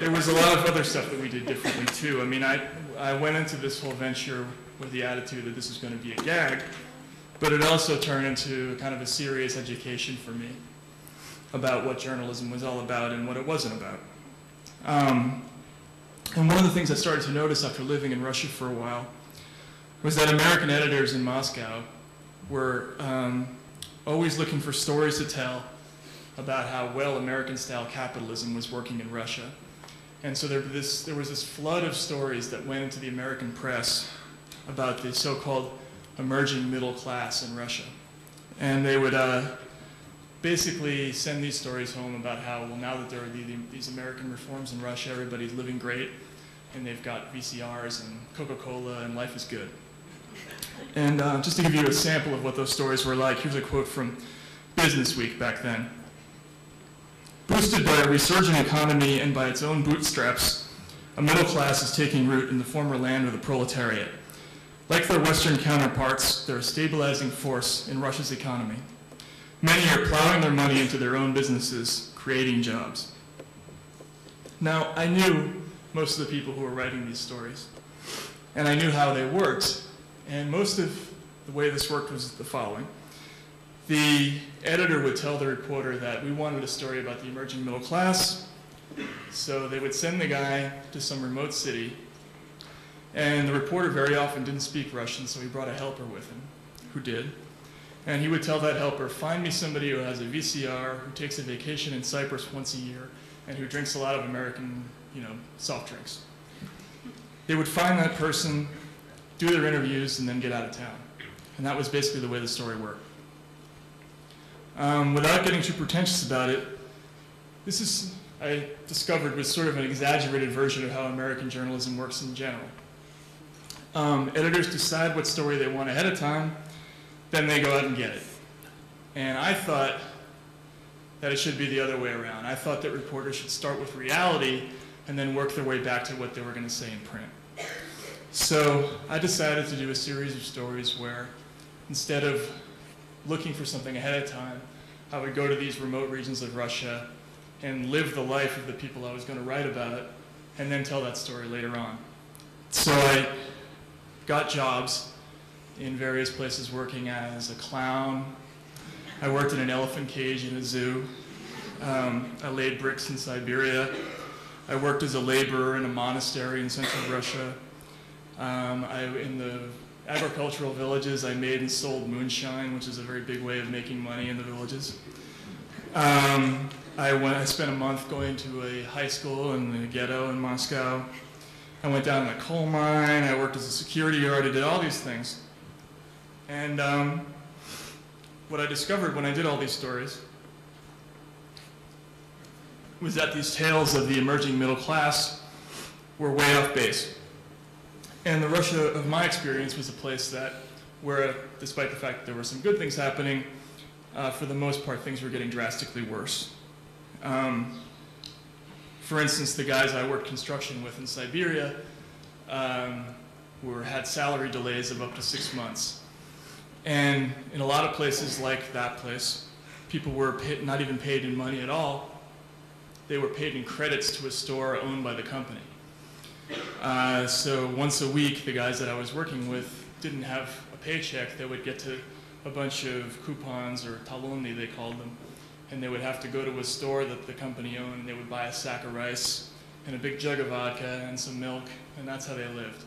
there was a lot of other stuff that we did differently too. I mean, I went into this whole venture with the attitude that this was going to be a gag, but it also turned into kind of a serious education for me about what journalism was all about and what it wasn't about. And one of the things I started to notice after living in Russia for a while was that American editors in Moscow were always looking for stories to tell about how well American-style capitalism was working in Russia. And so there was this flood of stories that went into the American press about the so-called emerging middle class in Russia. And they would basically send these stories home about how, well, now that there are these American reforms in Russia, everybody's living great, and they've got VCRs and Coca-Cola, and life is good. And just to give you a sample of what those stories were like, here's a quote from Business Week back then. Boosted by a resurgent economy and by its own bootstraps, a middle class is taking root in the former land of the proletariat. Like their Western counterparts, they're a stabilizing force in Russia's economy. Many are plowing their money into their own businesses, creating jobs. Now, I knew most of the people who were writing these stories, and I knew how they worked, and most of the way this worked was the following. The editor would tell the reporter that we wanted a story about the emerging middle class, so they would send the guy to some remote city, and the reporter very often didn't speak Russian, so he brought a helper with him, who did. And he would tell that helper, find me somebody who has a VCR, who takes a vacation in Cyprus once a year, and who drinks a lot of American, soft drinks. They would find that person, do their interviews, and then get out of town. And that was basically the way the story worked. Without getting too pretentious about it, I discovered, was sort of an exaggerated version of how American journalism works in general. Editors decide what story they want ahead of time, then they go out and get it. And I thought that it should be the other way around. I thought that reporters should start with reality and then work their way back to what they were going to say in print. So I decided to do a series of stories where instead of looking for something ahead of time, I would go to these remote regions of Russia and live the life of the people I was going to write about and then tell that story later on. So I got jobs in various places working as a clown. I worked in an elephant cage in a zoo. I laid bricks in Siberia. I worked as a laborer in a monastery in central Russia. In the agricultural villages, I made and sold moonshine, which is a very big way of making money in the villages. I spent a month going to a high school in the ghetto in Moscow. I went down in a coal mine. I worked as a security guard. I did all these things. And what I discovered when I did all these stories was that these tales of the emerging middle class were way off base. And the Russia of my experience was a place where, despite the fact that there were some good things happening, for the most part, things were getting drastically worse. For instance, the guys I worked construction with in Siberia had salary delays of up to 6 months. And in a lot of places like that place, people were not even paid in money at all. They were paid in credits to a store owned by the company. So once a week, the guys that I was working with didn't have a paycheck. They would get to a bunch of coupons, or taloni they called them, and they would have to go to a store that the company owned, and they would buy a sack of rice and a big jug of vodka and some milk, and that's how they lived.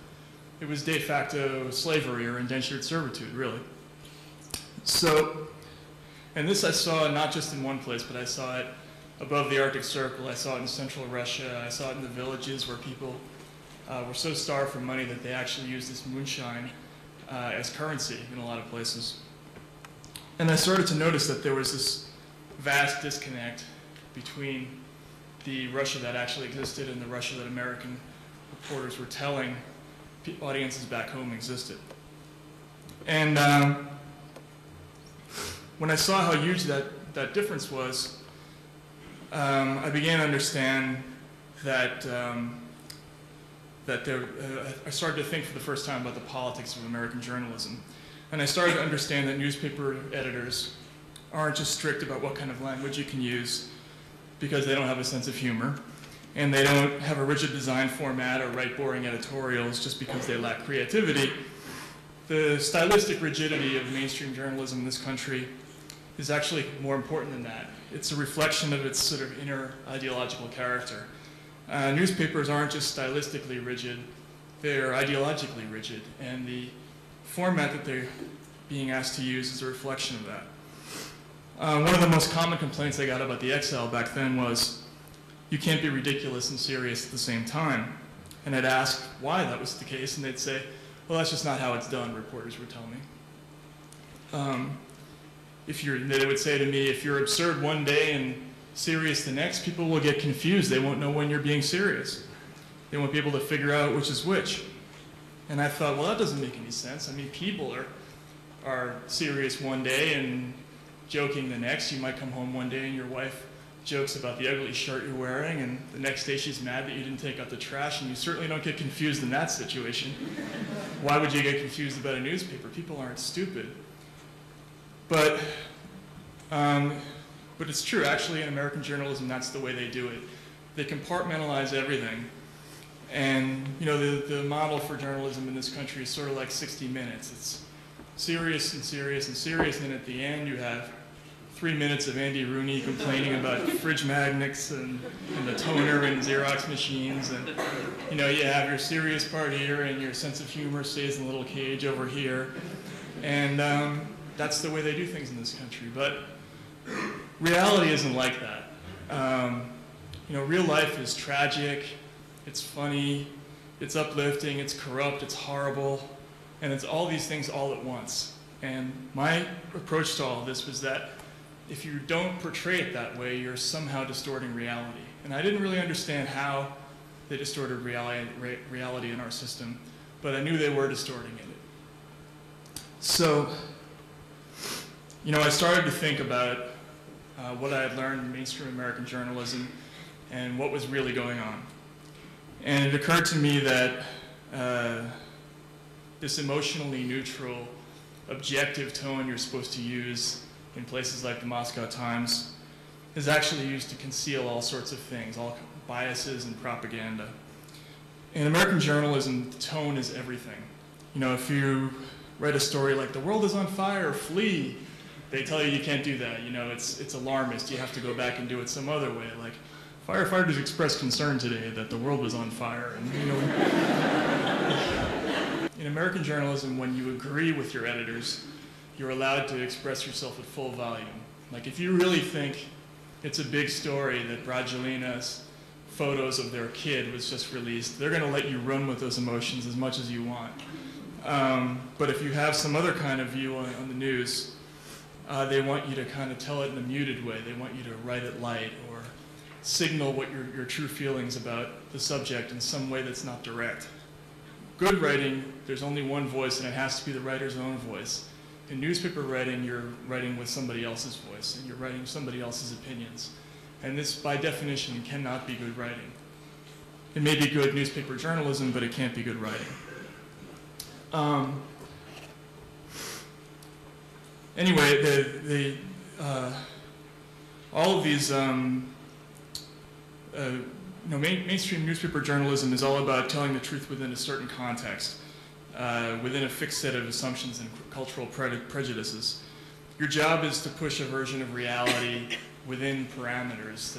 It was de facto slavery or indentured servitude, really. So, and this I saw not just in one place, but I saw it above the Arctic Circle. I saw it in central Russia. I saw it in the villages where people were so starved for money that they actually used this moonshine as currency in a lot of places. And I started to notice that there was this vast disconnect between the Russia that actually existed and the Russia that American reporters were telling audiences back home existed. And when I saw how huge that difference was, I began to understand that I started to think for the first time about the politics of American journalism. And I started to understand that newspaper editors aren't just strict about what kind of language you can use because they don't have a sense of humor. and they don't have a rigid design format or write boring editorials just because they lack creativity. The stylistic rigidity of mainstream journalism in this country is actually more important than that. It's a reflection of its sort of inner ideological character. Newspapers aren't just stylistically rigid, they're ideologically rigid, and the format that they're being asked to use is a reflection of that. One of the most common complaints I got about the XL back then was, you can't be ridiculous and serious at the same time. And I'd ask why that was the case, and they'd say, well, that's just not how it's done, reporters would tell me. They would say to me, if you're absurd one day and serious the next, people will get confused. They won't know when you're being serious. They won't be able to figure out which is which. And I thought, well, that doesn't make any sense. I mean, people are serious one day and joking the next. You might come home one day and your wife jokes about the ugly shirt you're wearing, and the next day she's mad that you didn't take out the trash, and you certainly don't get confused in that situation. Why would you get confused about a newspaper? People aren't stupid. But it's true, actually, in American journalism, that's the way they do it. They compartmentalize everything. And you know, the model for journalism in this country is sort of like 60 Minutes. It's serious and serious and serious, and then at the end you have 3 minutes of Andy Rooney complaining about fridge magnets and the toner and Xerox machines, and you know, you have your serious part here and your sense of humor stays in a little cage over here. And that's the way they do things in this country. But reality isn't like that. You know, real life is tragic, it's funny, it's uplifting, it's corrupt, it's horrible, and it's all these things all at once. And my approach to all of this was that if you don't portray it that way, you're somehow distorting reality. And I didn't really understand how they distorted reality in our system, but I knew they were distorting it. So, you know, I started to think about what I had learned in mainstream American journalism and what was really going on. And it occurred to me that this emotionally neutral, objective tone you're supposed to use in places like the Moscow Times is actually used to conceal all sorts of things, all biases and propaganda. In American journalism, the tone is everything. You know, if you write a story like "The world is on fire, flee," they tell you can't do that. You know, it's alarmist. You have to go back and do it some other way. Like, firefighters expressed concern today that the world was on fire. And, you know, in American journalism, when you agree with your editors, you're allowed to express yourself at full volume. Like, if you really think it's a big story that Brangelina's photos of their kid was just released, they're gonna let you run with those emotions as much as you want. But if you have some other kind of view on the news, they want you to kind of tell it in a muted way. They want you to write it light or signal what your true feelings about the subject in some way that's not direct. Good writing, there's only one voice, and it has to be the writer's own voice. In newspaper writing, you're writing with somebody else's voice, and you're writing somebody else's opinions. And this, by definition, cannot be good writing. It may be good newspaper journalism, but it can't be good writing. Anyway, all of these, mainstream newspaper journalism is all about telling the truth within a certain context, within a fixed set of assumptions and cultural prejudices. Your job is to push a version of reality within parameters.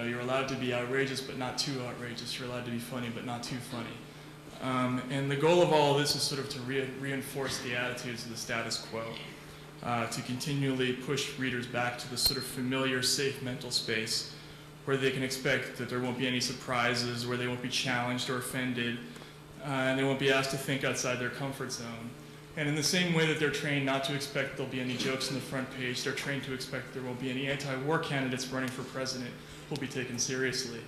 You're allowed to be outrageous, but not too outrageous. You're allowed to be funny, but not too funny. And the goal of all of this is sort of to reinforce the attitudes of the status quo, to continually push readers back to this sort of familiar, safe mental space where they can expect that there won't be any surprises, where they won't be challenged or offended, and they won't be asked to think outside their comfort zone. And in the same way that they're trained not to expect there'll be any jokes on the front page, they're trained to expect there won't be any anti-war candidates running for president who'll be taken seriously.